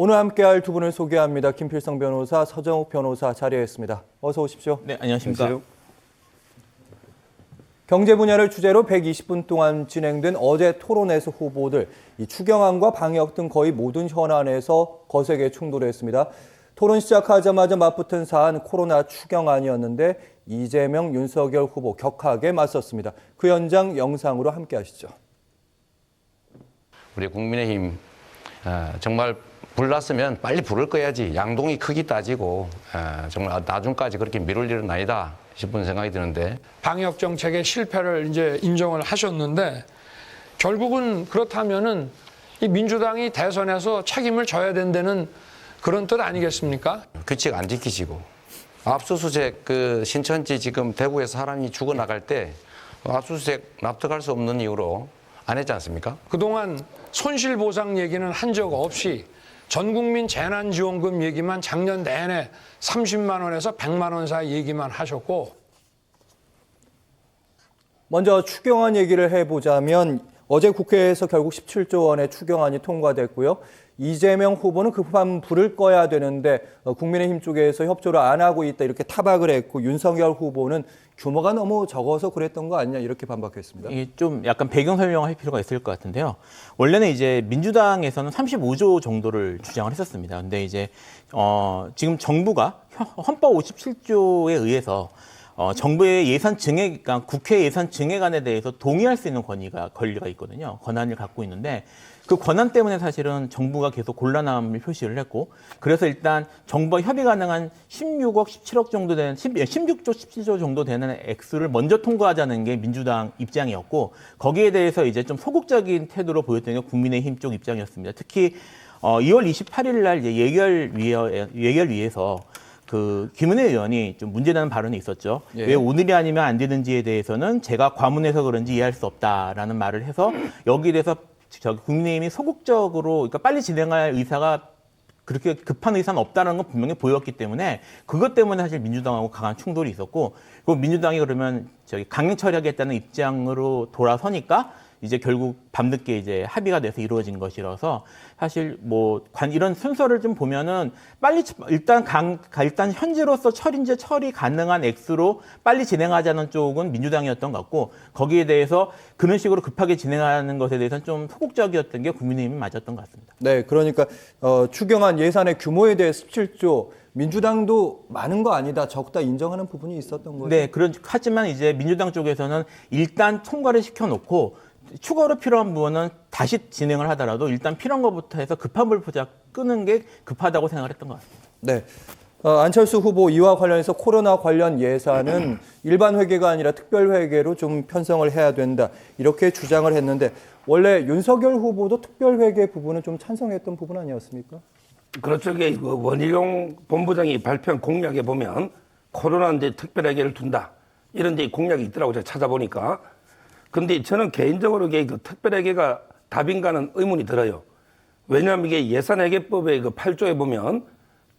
오늘 함께할 두 분을 소개합니다. 김필성 변호사, 서정욱 변호사 자리했습니다. 어서 오십시오. 네, 안녕하십니까. 안녕하세요. 경제 분야를 주제로 120분 동안 진행된 어제 토론에서 후보들, 이 추경안과 방역 등 거의 모든 현안에서 거세게 충돌했습니다. 토론 시작하자마자 맞붙은 사안 코로나 추경안이었는데 이재명, 윤석열 후보 격하게 맞섰습니다. 그 현장 영상으로 함께하시죠. 우리 국민의힘 정말 불났으면 빨리 부를 거야지. 양동이 크기 따지고 정말 나중까지 그렇게 미룰 일은 아니다 싶은 생각이 드는데, 방역 정책의 실패를 이제 인정을 하셨는데 결국은 그렇다면은 이 민주당이 대선에서 책임을 져야 된다는 그런 뜻 아니겠습니까? 규칙 안 지키시고 압수수색 신천지 지금 대구에서 사람이 죽어나갈 때 압수수색 납득할 수 없는 이유로 안 했지 않습니까? 그동안 손실보상 얘기는 한 적 없이 전국민 재난지원금 얘기만 작년 내내 30만 원에서 100만 원 사이 얘기만 하셨고, 먼저 추경안 얘기를 해보자면 어제 국회에서 결국 17조 원의 추경안이 통과됐고요. 이재명 후보는 급한 불을 꺼야 되는데 국민의힘 쪽에서 협조를 안 하고 있다 이렇게 타박을 했고, 윤석열 후보는 규모가 너무 적어서 그랬던 거 아니냐 이렇게 반박했습니다. 이게 좀 약간 배경 설명할 필요가 있을 것 같은데요. 원래는 이제 민주당에서는 35조 정도를 주장을 했었습니다. 근데 이제 지금 정부가 헌법 57조에 의해서 정부의 예산 증액, 그러니까 국회 예산 증액안에 대해서 동의할 수 있는 권리가 있거든요. 권한을 갖고 있는데 그 권한 때문에 사실은 정부가 계속 곤란함을 표시를 했고, 그래서 일단 정부와 협의 가능한 16억, 17억 정도 되는 16조, 17조 정도 되는 액수를 먼저 통과하자는 게 민주당 입장이었고, 거기에 대해서 이제 좀 소극적인 태도로 보였던 게 국민의힘 쪽 입장이었습니다. 특히 2월 28일 날 예결위에서 김은혜 의원이 좀 문제되는 발언이 있었죠. 예. 왜 오늘이 아니면 안 되는지에 대해서는 제가 과문해서 그런지 이해할 수 없다라는 말을 해서 여기에 대해서 국민의힘이 소극적으로, 그러니까 빨리 진행할 의사가 그렇게 급한 의사는 없다는 건 분명히 보였기 때문에 그것 때문에 사실 민주당하고 강한 충돌이 있었고, 그리고 민주당이 그러면 강행 처리하겠다는 입장으로 돌아서니까 이제 결국 밤늦게 이제 합의가 돼서 이루어진 것이라서 사실 이런 순서를 좀 보면은 빨리 일단 현재로서 처리 가능한 액수로 빨리 진행하자는 쪽은 민주당이었던 것 같고, 거기에 대해서 그런 식으로 급하게 진행하는 것에 대해서는 좀 소극적이었던 게 국민의힘이 맞았던 것 같습니다. 네, 그러니까 추경안 예산의 규모에 대해 17조 민주당도 많은 거 아니다, 적다 인정하는 부분이 있었던 거죠. 네, 하지만 이제 민주당 쪽에서는 일단 통과를 시켜놓고 추가로 필요한 부분은 다시 진행을 하더라도 일단 필요한 것부터 해서 급한 불 보자 끄는 게 급하다고 생각을 했던 것 같습니다. 네. 안철수 후보 이와 관련해서 코로나 관련 예산은 일반 회계가 아니라 특별 회계로 좀 편성을 해야 된다 이렇게 주장을 했는데, 원래 윤석열 후보도 특별 회계 부분은 좀 찬성했던 부분 아니었습니까? 그렇죠. 원희룡 본부장이 발표한 공약에 보면 코로나인데 특별 회계를 둔다 이런 데 공약이 있더라고요. 제가 찾아보니까. 근데 저는 개인적으로 특별 회계가 답인가는 의문이 들어요. 왜냐하면 이게 예산회계법의 8조에 보면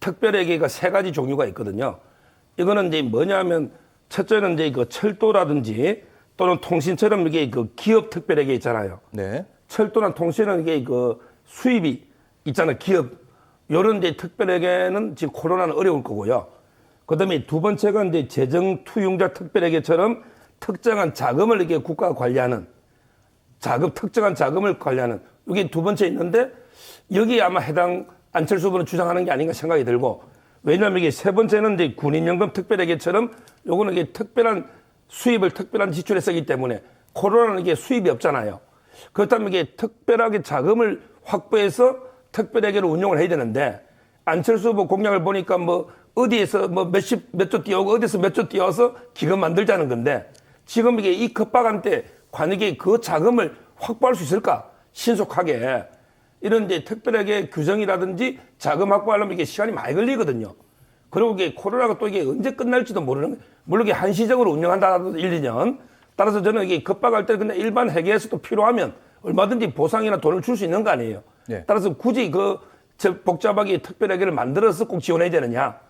특별 회계가 3가지 종류가 있거든요. 이거는 이제 뭐냐면 첫째는 이제 철도라든지 또는 통신처럼 이게 기업 특별 회계 있잖아요. 네. 철도나 통신은 이게 수입이 있잖아요. 기업. 요런 데 특별 회계는 지금 코로나는 어려울 거고요. 그다음에 두 번째가 이제 재정 투융자 특별 회계처럼 특정한 자금을 이렇게 국가가 관리하는 특정한 자금을 관리하는, 이게 두 번째 있는데 여기 아마 안철수 후보는 주장하는 게 아닌가 생각이 들고, 왜냐하면 이게 세 번째는 이제 군인연금 특별회계처럼 요거는 이게 특별한 수입을 특별한 지출에 쓰기 때문에 코로나는 이게 수입이 없잖아요. 그렇다면 이게 특별하게 자금을 확보해서 특별회계로 운용을 해야 되는데, 안철수 후보 공약을 보니까 어디에서 몇 조 띄우고 어디서 몇 조 띄워서 기금 만들자는 건데, 지금 이게 이 급박한 때 관익이 그 자금을 확보할 수 있을까? 신속하게. 이런 이제 특별하게 규정이라든지 자금 확보하려면 이게 시간이 많이 걸리거든요. 그리고 이게 코로나가 또 이게 언제 끝날지도 모르는 거예요. 물론 이게 한시적으로 운영한다 하더라도 1, 2년. 따라서 저는 이게 급박할 때 그냥 일반 회계에서도 필요하면 얼마든지 보상이나 돈을 줄 수 있는 거 아니에요. 네. 따라서 굳이 복잡하게 특별회계를 만들어서 꼭 지원해야 되느냐.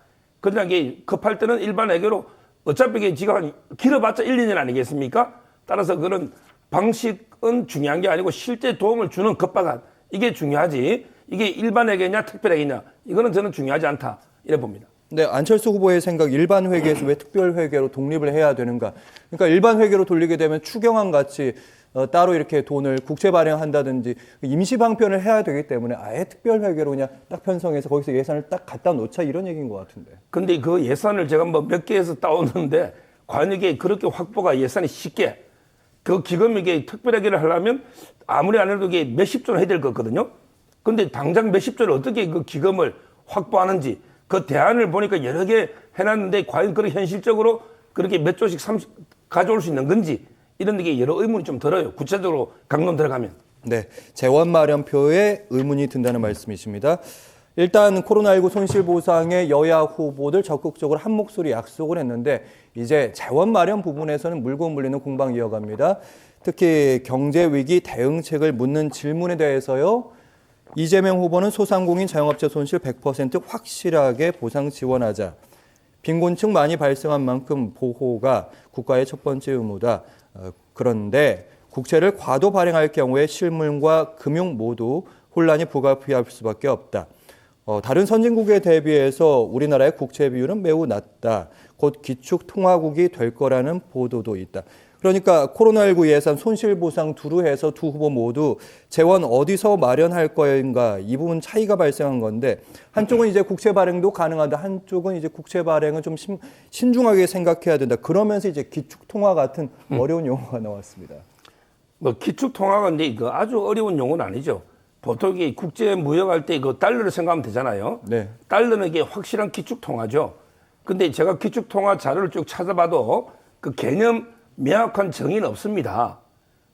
그냥 이게 급할 때는 일반 회계로 어차피 이게 지가 길어봤자 1, 2년 아니겠습니까? 따라서 그런 방식은 중요한 게 아니고 실제 도움을 주는 급박한 이게 중요하지. 이게 일반회계냐 특별회계냐 이거는 저는 중요하지 않다 이래 봅니다. 네, 안철수 후보의 생각 일반 회계에서 왜 특별 회계로 독립을 해야 되는가? 그러니까 일반 회계로 돌리게 되면 추경안 같이 따로 이렇게 돈을 국채 발행한다든지 임시 방편을 해야 되기 때문에 아예 특별 회계로 그냥 딱 편성해서 거기서 예산을 딱 갖다 놓자 이런 얘기인 것 같은데. 근데 그 예산을 제가 뭐 몇 개에서 따오는데 과연 이게 그렇게 확보가 예산이 쉽게 그 기금 이게 특별회계를 하려면 아무리 안 해도 이게 몇십 조는 해야 될 거거든요. 근데 당장 몇십 조를 어떻게 그 기금을 확보하는지 그 대안을 보니까 여러 개 해놨는데 과연 그렇게 현실적으로 그렇게 몇 조씩 가져올 수 있는 건지 이런 게 여러 의문이 좀 들어요. 구체적으로 강론 들어가면. 네, 재원 마련표에 의문이 든다는 말씀이십니다. 일단 코로나19 손실보상에 여야 후보들 적극적으로 한 목소리 약속을 했는데 이제 재원 마련 부분에서는 물고 물리는 공방 이어갑니다. 특히 경제위기 대응책을 묻는 질문에 대해서요. 이재명 후보는 소상공인 자영업자 손실 100% 확실하게 보상 지원하자. 빈곤층 많이 발생한 만큼 보호가 국가의 첫 번째 의무다. 그런데 국채를 과도 발행할 경우에 실물과 금융 모두 혼란이 불가피할 수밖에 없다. 다른 선진국에 대비해서 우리나라의 국채 비율은 매우 낮다. 곧 기축통화국이 될 거라는 보도도 있다. 그러니까 코로나19 예산 손실보상 두루 해서 두 후보 모두 재원 어디서 마련할 거인가 이 부분 차이가 발생한 건데 한쪽은 이제 국채 발행도 가능하다. 한쪽은 이제 국채 발행은 좀 신중하게 생각해야 된다. 그러면서 이제 기축통화 같은 어려운 용어가 나왔습니다. 뭐 기축통화가 근데 그 아주 어려운 용어는 아니죠. 보통 이게 국제 무역할 때 그 달러를 생각하면 되잖아요. 네. 달러는 이게 확실한 기축통화죠. 근데 제가 기축통화 자료를 쭉 찾아봐도 그 개념 명확한 정의는 없습니다.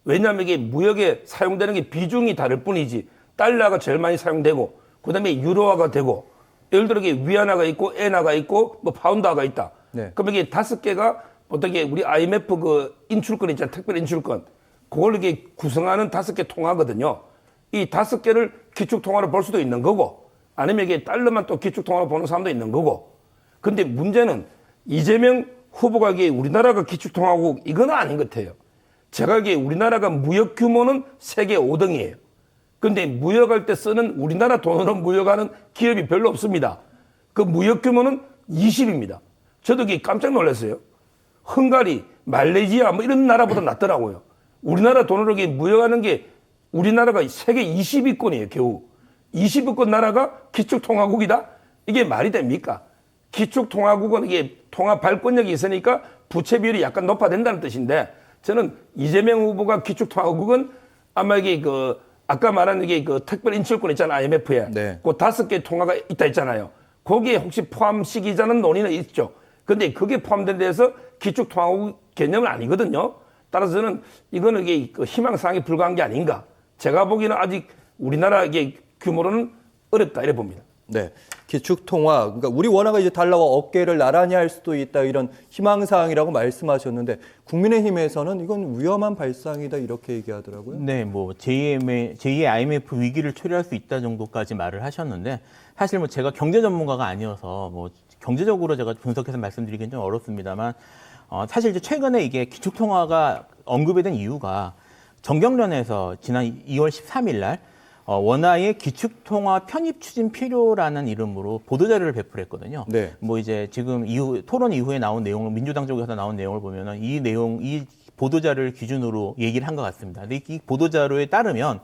왜냐하면 이게 무역에 사용되는 게 비중이 다를 뿐이지 달러가 제일 많이 사용되고 그다음에 유로화가 되고 예를 들어 이게 위안화가 있고 엔화가 있고 뭐 파운드화가 있다. 네. 그럼 이게 5개가 어떤 게 우리 IMF 그 인출권 있잖아요. 특별 인출권. 그걸 이게 구성하는 5개 통화거든요. 이 5개를 기축통화로 볼 수도 있는 거고 아니면 이게 달러만 또 기축통화로 보는 사람도 있는 거고. 근데 문제는 이재명 후보가 이게 우리나라가 기축통화국 이건 아닌 것 같아요. 제가 이게 우리나라가 무역 규모는 세계 5등이에요. 근데 무역할 때 쓰는 우리나라 돈으로 무역하는 기업이 별로 없습니다. 그 무역 규모는 20입니다. 저도 이게 깜짝 놀랐어요. 헝가리, 말레이시아 뭐 이런 나라보다 낫더라고요. 우리나라 돈으로 이게 무역하는 게 우리나라가 세계 20위권이에요, 겨우. 20위권 나라가 기축통화국이다? 이게 말이 됩니까? 기축통화국은 이게 통화 발권력이 있으니까 부채 비율이 약간 높아진다는 뜻인데 저는 이재명 후보가 기축통화국은 아마 이게 그 아까 말한 이게 그 특별 인출권 있잖아요, IMF에. 네. 그 5개 통화가 있다 했잖아요. 거기에 혹시 포함시키자는 논의는 있죠. 근데 그게 포함된 데서 기축통화국 개념은 아니거든요. 따라서 저는 이거는 이게 그 희망사항에 불과한 게 아닌가. 제가 보기에는 아직 우리나라 이게 규모로는 어렵다 이래 봅니다. 네, 기축통화, 그러니까 우리 원화가 이제 달러와 어깨를 나란히 할 수도 있다 이런 희망사항이라고 말씀하셨는데 국민의힘에서는 이건 위험한 발상이다 이렇게 얘기하더라고요. 네, 뭐 제2의 IMF 위기를 초래할 수 있다 정도까지 말을 하셨는데 사실 뭐 제가 경제 전문가가 아니어서 뭐 경제적으로 제가 분석해서 말씀드리기는 좀 어렵습니다만 사실 이제 최근에 이게 기축통화가 언급이 된 이유가 정경련에서 지난 2월 13일 날 원화의 기축통화 편입 추진 필요라는 이름으로 보도자료를 배포했거든요. 네. 뭐 이제 지금 토론 이후에 나온 내용을 민주당 쪽에서 나온 내용을 보면은 이 보도자료를 기준으로 얘기를 한 것 같습니다. 근데 이 보도자료에 따르면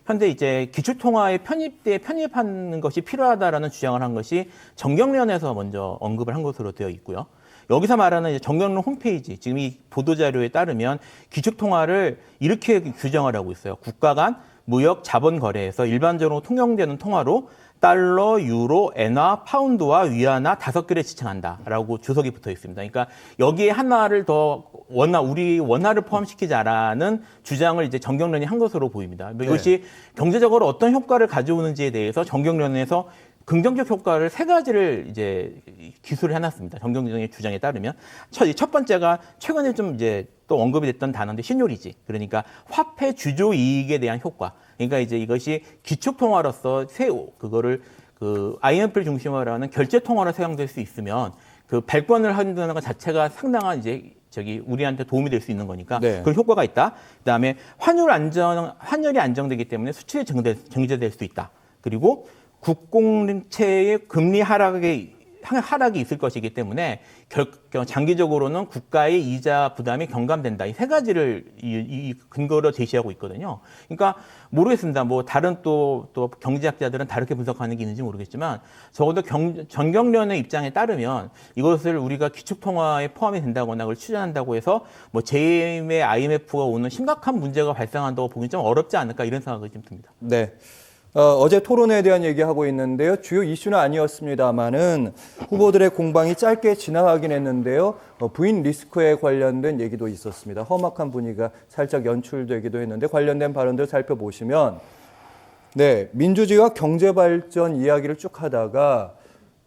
현재 이제 기축통화에 편입하는 것이 필요하다라는 주장을 한 것이 정경련에서 먼저 언급을 한 것으로 되어 있고요. 여기서 말하는 이제 정경련 홈페이지, 지금 이 보도자료에 따르면 기축통화를 이렇게 규정을 하고 있어요. 국가 간 무역 자본 거래에서 일반적으로 통용되는 통화로 달러, 유로, 엔화, 파운드와 위안화 5개를 지칭한다라고 주석이 붙어 있습니다. 그러니까 여기에 하나를 더 우리 원화를 포함시키자라는 주장을 이제 정경련이 한 것으로 보입니다. 이것이 경제적으로 어떤 효과를 가져오는지에 대해서 정경련에서 긍정적 효과를 3가지를 이제 기술을 해놨습니다. 정경련의 주장에 따르면 첫 번째가 최근에 좀 이제 또 언급이 됐던 단어인데 신요리지. 그러니까 화폐 주조 이익에 대한 효과. 그러니까 이제 이것이 기축통화로서 그거를 그 IMF를 중심으로 하는 결제 통화로 사용될 수 있으면 그 발권을 한다는 것 자체가 상당한 이제 우리한테 도움이 될 수 있는 거니까 네. 그런 효과가 있다. 그다음에 환율이 안정되기 때문에 수출이 정제될 수 있다. 그리고 국공채의 금리 하락이 있을 것이기 때문에 장기적으로는 국가의 이자 부담이 경감된다. 이 세 가지를 이 근거로 제시하고 있거든요. 그러니까 모르겠습니다. 뭐 다른 또 경제학자들은 다르게 분석하는 게 있는지 모르겠지만 적어도 전경련의 입장에 따르면 이것을 우리가 기축통화에 포함이 된다거나 그걸 추진한다고 해서 뭐 제2의 IMF가 오는 심각한 문제가 발생한다고 보기 좀 어렵지 않을까 이런 생각이 좀 듭니다. 네. 어제 토론에 대한 얘기하고 있는데요. 주요 이슈는 아니었습니다만은 후보들의 공방이 짧게 지나가긴 했는데요. 부인 리스크에 관련된 얘기도 있었습니다. 험악한 분위기가 살짝 연출되기도 했는데 관련된 발언들 살펴보시면 네, 민주주의와 경제발전 이야기를 쭉 하다가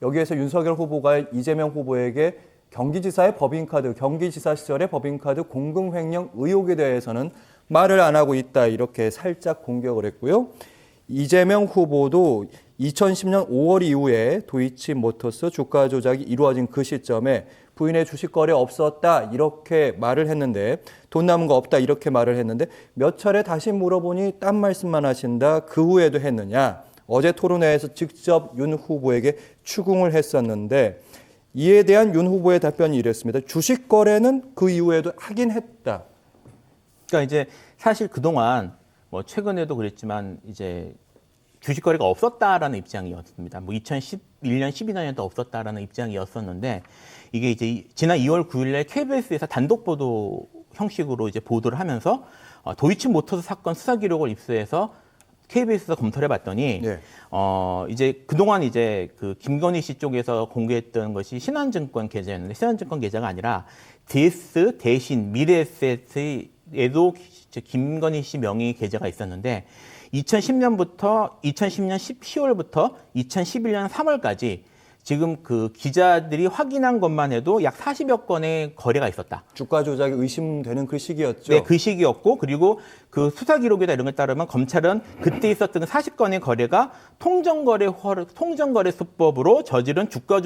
여기에서 윤석열 후보가 이재명 후보에게 경기지사의 법인카드, 경기지사 시절의 법인카드 공금횡령 의혹에 대해서는 말을 안 하고 있다 이렇게 살짝 공격을 했고요. 이재명 후보도 2010년 5월 이후에 도이치모터스 주가 조작이 이루어진 그 시점에 부인의 주식 거래 없었다 이렇게 말을 했는데 돈 남은 거 없다 이렇게 말을 했는데 몇 차례 다시 물어보니 딴 말씀만 하신다. 그 후에도 했느냐. 어제 토론회에서 직접 윤 후보에게 추궁을 했었는데 이에 대한 윤 후보의 답변이 이랬습니다. 주식 거래는 그 이후에도 하긴 했다. 그러니까 이제 사실 그동안 뭐 최근에도 그랬지만 이제 주식 거래가 없었다라는 입장이었습니다. 뭐 2011년, 12년에도 없었다라는 입장이었었는데 이게 이제 지난 2월 9일에 KBS에서 단독 보도 형식으로 이제 보도를 하면서 도이치모터스 사건 수사 기록을 입수해서 KBS에서 검토를 해봤더니 네. 이제 그동안 이제 그 김건희 씨 쪽에서 공개했던 것이 신한증권 계좌였는데 신한증권 계좌가 아니라 DS 대신 미래에셋에도 김건희 씨 명의 계좌가 있었는데 2010년 10월부터 2011년 3월까지 지금 그 기자들이 확인한 것만 해도 약 40여 건의 거래가 있었다. 주가 조작이 의심되는 그 시기였죠. 네, 그 시기였고 그리고 그 수사 기록이나 이런 것에 따르면 검찰은 그때 있었던 40건의 거래가 통정거래 수법으로 저지른 주가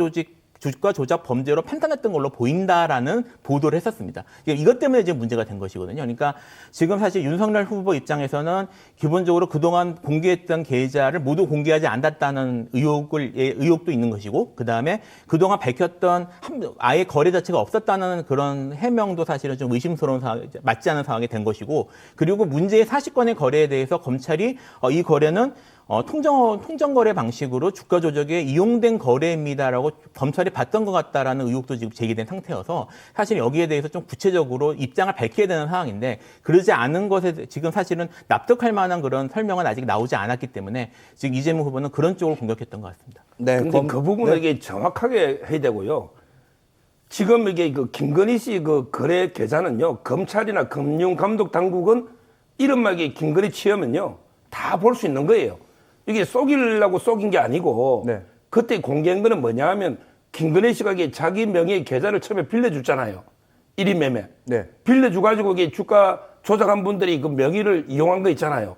조작 범죄로 판단했던 걸로 보인다라는 보도를 했었습니다. 이것 때문에 이제 문제가 된 것이거든요. 그러니까 지금 사실 윤석열 후보 입장에서는 기본적으로 그동안 공개했던 계좌를 모두 공개하지 않았다는 의혹도 있는 것이고, 그 다음에 그동안 밝혔던 아예 거래 자체가 없었다는 그런 해명도 사실은 좀 의심스러운 상황, 맞지 않은 상황이 된 것이고, 그리고 문제의 40건의 거래에 대해서 검찰이 이 거래는 통정거래 방식으로 주가 조작에 이용된 거래입니다라고 검찰이 봤던 것 같다라는 의혹도 지금 제기된 상태여서 사실 여기에 대해서 좀 구체적으로 입장을 밝혀야 되는 상황인데 그러지 않은 것에 지금 사실은 납득할 만한 그런 설명은 아직 나오지 않았기 때문에 지금 이재명 후보는 그런 쪽을 공격했던 것 같습니다. 네, 근데 그 부분을 이게 정확하게 해야 되고요. 지금 이게 그 김건희 씨 그 거래 계좌는요, 검찰이나 금융감독당국은 이름만 이게 김건희 치면요 다 볼 수 있는 거예요. 이게 속이려고 속인 게 아니고 네. 그때 공개한 거는 뭐냐 하면 김건희 씨가 이게 자기 명의의 계좌를 처음에 빌려줬잖아요. 1인 매매. 네. 빌려줘가지고 이게 주가 조작한 분들이 그 명의를 이용한 거 있잖아요.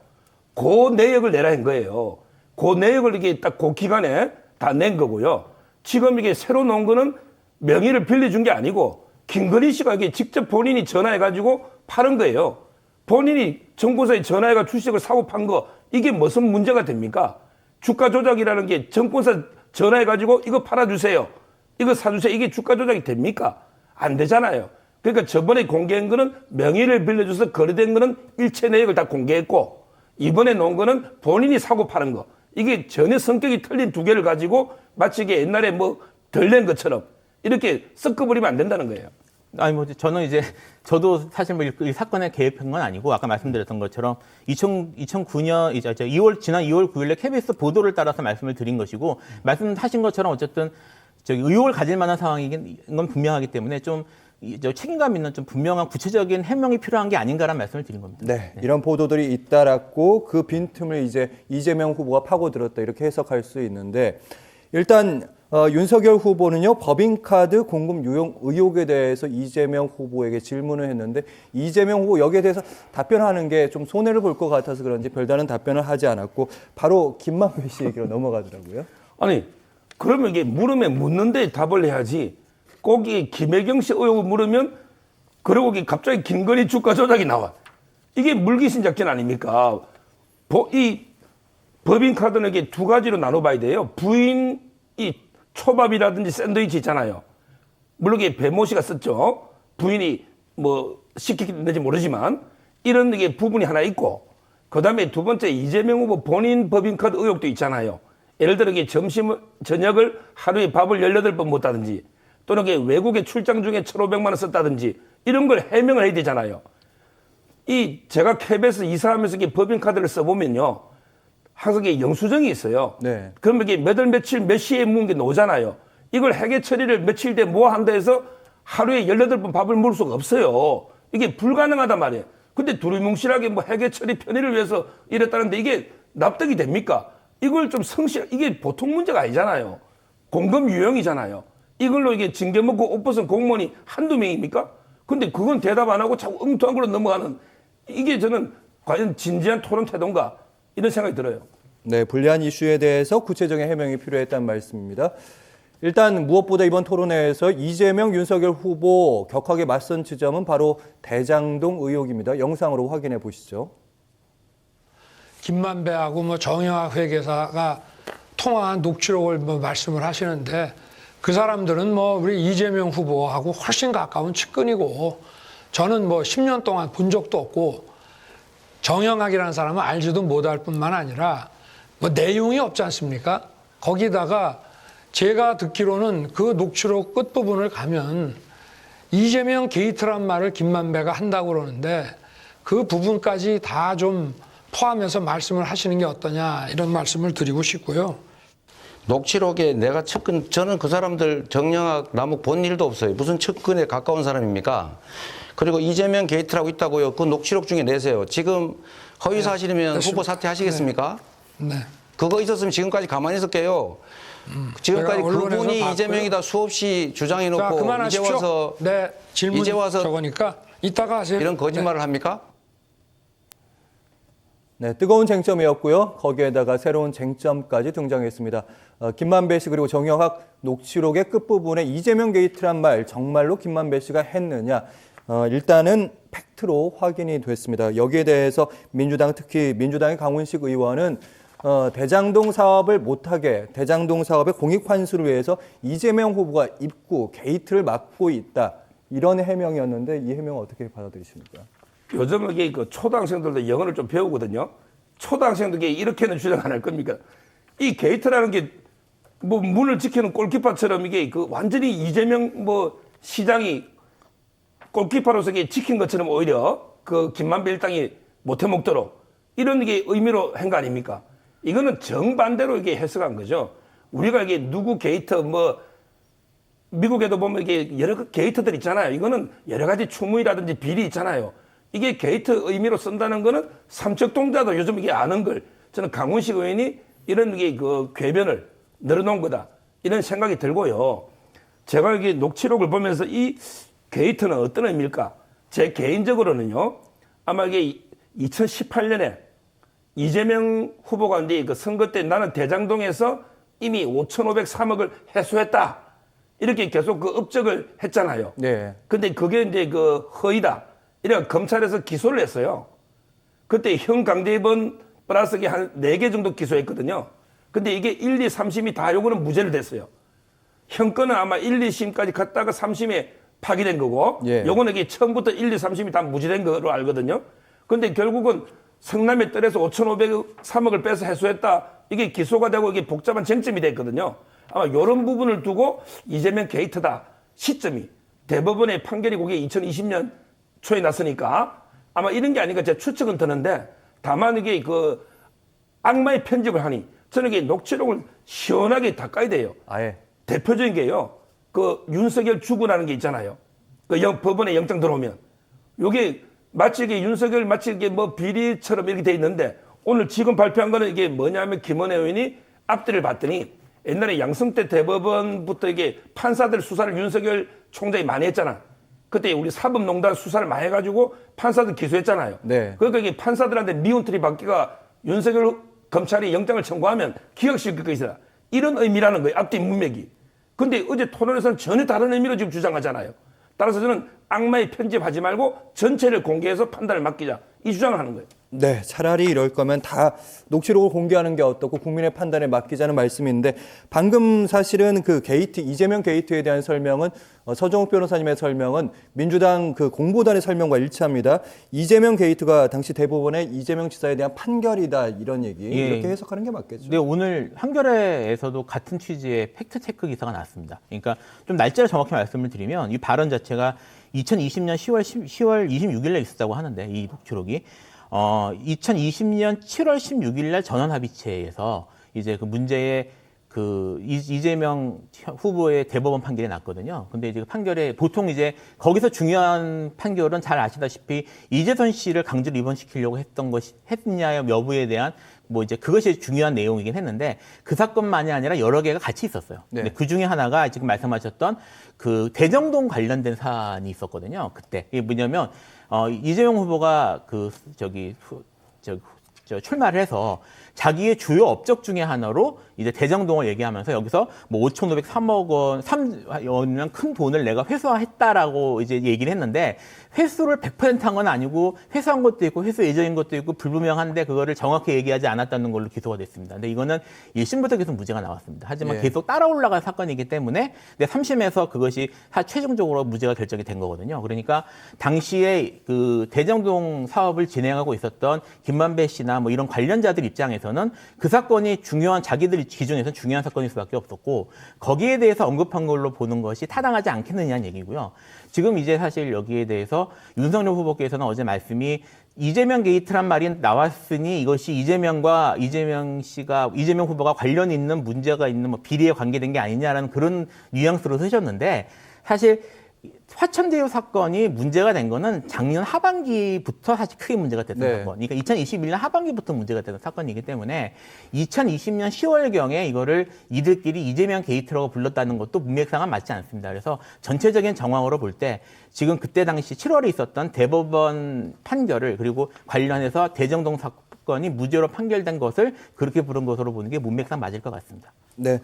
그 내역을 내라 한 거예요. 그 내역을 이게 딱 그 기간에 다 낸 거고요. 지금 이게 새로 나온 거는 명의를 빌려준 게 아니고 김건희 씨가 이게 직접 본인이 전화해가지고 파는 거예요. 본인이 정보사에 전화해가 주식을 사고 판 거 이게 무슨 문제가 됩니까? 주가 조작이라는 게 정권사 전화해가지고 이거 팔아주세요. 이거 사주세요. 이게 주가 조작이 됩니까? 안 되잖아요. 그러니까 저번에 공개한 거는 명의를 빌려줘서 거래된 거는 일체 내역을 다 공개했고 이번에 놓은 거는 본인이 사고 파는 거. 이게 전혀 성격이 틀린 두 개를 가지고 마치 이게 옛날에 뭐 덜 낸 것처럼 이렇게 섞어버리면 안 된다는 거예요. 아니 뭐 저도 사실 뭐 이 사건에 개입한 건 아니고 아까 말씀드렸던 것처럼 2009년 지난 2월 9일에 KBS 보도를 따라서 말씀을 드린 것이고 말씀하신 것처럼 어쨌든 의혹을 가질 만한 상황인 건 분명하기 때문에 좀 책임감 있는 좀 분명한 구체적인 해명이 필요한 게 아닌가라는 말씀을 드린 겁니다. 네, 이런 보도들이 잇따랐고 그 빈틈을 이제 이재명 후보가 파고들었다 이렇게 해석할 수 있는데 일단 윤석열 후보는요 법인카드 공금 유용 의혹에 대해서 이재명 후보에게 질문을 했는데 이재명 후보 여기에 대해서 답변하는 게 좀 손해를 볼 것 같아서 그런지 별다른 답변을 하지 않았고 바로 김만배 씨 얘기로 넘어가더라고요. 아니 그러면 이게 물으면 묻는데 답을 해야지. 꼭 이 김혜경 씨 의혹을 물으면 그러고 갑자기 김건희 주가 조작이 나와. 이게 물귀신 작전 아닙니까? 이 법인카드는 이게 두 가지로 나눠봐야 돼요. 부인 이 초밥이라든지 샌드위치 있잖아요. 물론 이게 배모 씨가 썼죠. 부인이 뭐 시켰는지 모르지만 이런 게 부분이 하나 있고, 그 다음에 두 번째 이재명 후보 본인 법인카드 의혹도 있잖아요. 예를 들어 이게 저녁을 하루에 밥을 18번 먹다든지, 또는 이게 외국에 출장 중에 1,500만 원 썼다든지, 이런 걸 해명을 해야 되잖아요. 제가 KBS 이사하면서 이게 법인카드를 써보면요, 항상 이게 영수증이 있어요. 네. 그러면 이게 몇 월 며칠 몇 시에 묵은 게 나오잖아요. 이걸 회계 처리를 며칠 뒤에 뭐 한다 해서 하루에 18번 밥을 먹을 수가 없어요. 이게 불가능하단 말이에요. 근데 두리뭉실하게 뭐 회계 처리 편의를 위해서 이랬다는데 이게 납득이 됩니까? 이걸 좀 이게 보통 문제가 아니잖아요. 공금 유형이잖아요. 이걸로 이게 징계 먹고 옷 벗은 공무원이 한두 명입니까? 근데 그건 대답 안 하고 자꾸 엉뚱한 걸로 넘어가는, 이게 저는 과연 진지한 토론 태도인가, 이런 생각이 들어요. 네, 불리한 이슈에 대해서 구체적인 해명이 필요했다는 말씀입니다. 일단 무엇보다 이번 토론회에서 이재명, 윤석열 후보 격하게 맞선 지점은 바로 대장동 의혹입니다. 영상으로 확인해 보시죠. 김만배하고 뭐 정영학 회계사가 통화한 녹취록을 뭐 말씀을 하시는데, 그 사람들은 뭐 우리 이재명 후보하고 훨씬 가까운 측근이고, 저는 뭐 10년 동안 본 적도 없고, 정영학이라는 사람은 알지도 못할 뿐만 아니라 뭐 내용이 없지 않습니까? 거기다가 제가 듣기로는 그 녹취록 끝부분을 가면 이재명 게이트란 말을 김만배가 한다고 그러는데, 그 부분까지 다 좀 포함해서 말씀을 하시는 게 어떠냐, 이런 말씀을 드리고 싶고요. 녹취록에 내가 측근, 저는 그 사람들 정영학, 남욱 본 일도 없어요. 무슨 측근에 가까운 사람입니까? 그리고 이재명 게이트라고 있다고요. 그 녹취록 중에 내세요. 지금 허위 사실이면 후보 사퇴하시겠습니까? 네. 그거 있었으면 지금까지 가만히 있을게요. 지금까지 제가 언론에서 그분이 봤고요. 이재명이다 수없이 자, 주장해놓고 이제 그만하십시오. 와서 네, 질문 이제 와서 저거니까 이따가 하세요. 이런 거짓말을 합니까? 네, 뜨거운 쟁점이었고요. 거기에다가 새로운 쟁점까지 등장했습니다. 김만배 씨 그리고 정영학 녹취록의 끝부분에 이재명 게이트란 말 정말로 김만배 씨가 했느냐. 일단은 팩트로 확인이 됐습니다. 여기에 대해서 민주당, 특히 민주당의 강훈식 의원은 대장동 사업을 못하게, 대장동 사업의 공익 환수를 위해서 이재명 후보가 입구, 게이트를 막고 있다. 이런 해명이었는데 이 해명 어떻게 받아들이십니까? 요즘은 이게 그 초등학생들도 영어를 좀 배우거든요. 초등학생들이 이렇게는 주장 안 할 겁니까? 이 게이트라는 게 뭐 문을 지키는 골키퍼처럼 이게 그 완전히 이재명 뭐 시장이 골키퍼로서 이게 지킨 것처럼 오히려 그 김만배 일당이 못해 먹도록 이런 게 의미로 한 거 아닙니까? 이거는 정반대로 이게 해석한 거죠. 우리가 이게 누구 게이트 뭐 미국에도 보면 이게 여러 게이트들 있잖아요. 이거는 여러 가지 추무이라든지 비리 있잖아요. 이게 게이트 의미로 쓴다는 거는 삼척동자도 요즘 이게 아는 걸, 저는 강훈식 의원이 이런 게 그 궤변을 늘어놓은 거다, 이런 생각이 들고요. 제가 이게 녹취록을 보면서 이 게이트는 어떤 의미일까? 제 개인적으로는요, 아마 이게 2018년에 이재명 후보가 이제 그 선거 때 나는 대장동에서 이미 5,503억을 회수했다, 이렇게 계속 그 업적을 했잖아요. 네. 근데 그게 이제 그 허위다, 이래 검찰에서 기소를 했어요. 그때 형 강제입원 플러스 한 4개 정도 기소했거든요. 근데 이게 1, 2, 3심이 다 요거는 무죄를 됐어요. 형 건은 아마 1, 2심까지 갔다가 3심에 파기된 거고, 예. 요거는 이게 처음부터 1, 2, 3심이 다 무죄된 거로 알거든요. 근데 결국은 성남의 뜰에서 5,503억을 빼서 해소했다, 이게 기소가 되고 이게 복잡한 쟁점이 됐거든요. 아마 이런 부분을 두고 이재명 게이트다, 시점이 대법원의 판결이 그게 2020년 초에 났으니까 아마 이런 게 아닌가 제 추측은 드는데, 다만 이게 그 악마의 편집을 하니 저는 이게 녹취록을 시원하게 닦아야 돼요. 아예. 대표적인 게요, 그 윤석열 주구라는 게 있잖아요. 그 법원에 영장 들어오면 요게 마치 이게 윤석열 마치 이게 뭐 비리처럼 이렇게 돼 있는데, 오늘 지금 발표한 거는 이게 뭐냐면 김원혜 의원이 앞뒤를 봤더니 옛날에 양승태 대법원부터 이게 판사들 수사를 윤석열 총장이 많이 했잖아. 그때 우리 사법농단 수사를 많이 해가지고 판사들 기소했잖아요. 네. 그러니까 이게 판사들한테 미운털이 받기가 윤석열 검찰이 영장을 청구하면 기각시킬 것이다, 이런 의미라는 거예요, 앞뒤 문맥이. 근데 어제 토론에서는 전혀 다른 의미로 지금 주장하잖아요. 따라서 저는 악마의 편집하지 말고 전체를 공개해서 판단을 맡기자, 이 주장을 하는 거예요. 네, 차라리 이럴 거면 다 녹취록을 공개하는 게 어떻고 국민의 판단에 맡기자는 말씀인데 방금 사실은 그 게이트, 이재명 게이트에 대한 설명은 서정욱 변호사님의 설명은 민주당 그 공보단의 설명과 일치합니다. 이재명 게이트가 당시 대법원의 이재명 지사에 대한 판결이다 이런 얘기 예. 이렇게 해석하는 게 맞겠죠. 네, 오늘 한겨레에서도 같은 취지의 팩트체크 기사가 났습니다. 그러니까 좀 날짜를 정확히 말씀을 드리면 이 발언 자체가 2020년 10월 26일에 있었다고 하는데 이 녹취록이 2020년 7월 16일 날 전원합의체에서 이제 그 문제의 그 이재명 후보의 대법원 판결이 났거든요. 근데 이제 그 판결에 보통 이제 거기서 중요한 판결은 잘 아시다시피 이재선 씨를 강제로 입원시키려고 했던 것이 했느냐 여부에 대한 뭐 이제 그것이 중요한 내용이긴 했는데 그 사건만이 아니라 여러 개가 같이 있었어요. 네. 근데 그 중에 하나가 지금 말씀하셨던 그 대정동 관련된 사안이 있었거든요. 그때 이게 뭐냐면 이재명 후보가 출마를 해서 자기의 주요 업적 중에 하나로 이제 대정동을 얘기하면서 여기서 뭐 5,503억 원, 3년 큰 돈을 내가 회수했다라고 이제 얘기를 했는데 회수를 100% 한 건 아니고 회수한 것도 있고 회수 예정인 것도 있고 불분명한데 그거를 정확히 얘기하지 않았다는 걸로 기소가 됐습니다. 근데 이거는 1심부터 계속 무죄가 나왔습니다. 하지만 예. 계속 따라 올라간 사건이기 때문에 근데 3심에서 그것이 최종적으로 무죄가 결정이 된 거거든요. 그러니까 당시에 그 대정동 사업을 진행하고 있었던 김만배 씨나 뭐 이런 관련자들 입장에서는 그 사건이 중요한 자기들 기준에서는 중요한 사건일 수밖에 없었고 거기에 대해서 언급한 걸로 보는 것이 타당하지 않겠느냐는 얘기고요. 지금 이제 사실 여기에 대해서 윤석열 후보께서는 어제 말씀이 이재명 게이트란 말이 나왔으니 이것이 이재명 후보가 관련 있는 문제가 있는 뭐 비리에 관계된 게 아니냐라는 그런 뉘앙스로 쓰셨는데 사실 화천대유 사건이 문제가 된 거는 작년 하반기부터 사실 크게 문제가 됐던 네. 사건. 그러니까 2021년 하반기부터 문제가 되는 사건이기 때문에 2020년 10월경에 이거를 이들끼리 이재명 게이트라고 불렀다는 것도 문맥상은 맞지 않습니다. 그래서 전체적인 정황으로 볼 때 지금 그때 당시 7월에 있었던 대법원 판결을 그리고 관련해서 대정동 사건이 무죄로 판결된 것을 그렇게 부른 것으로 보는 게 문맥상 맞을 것 같습니다. 네.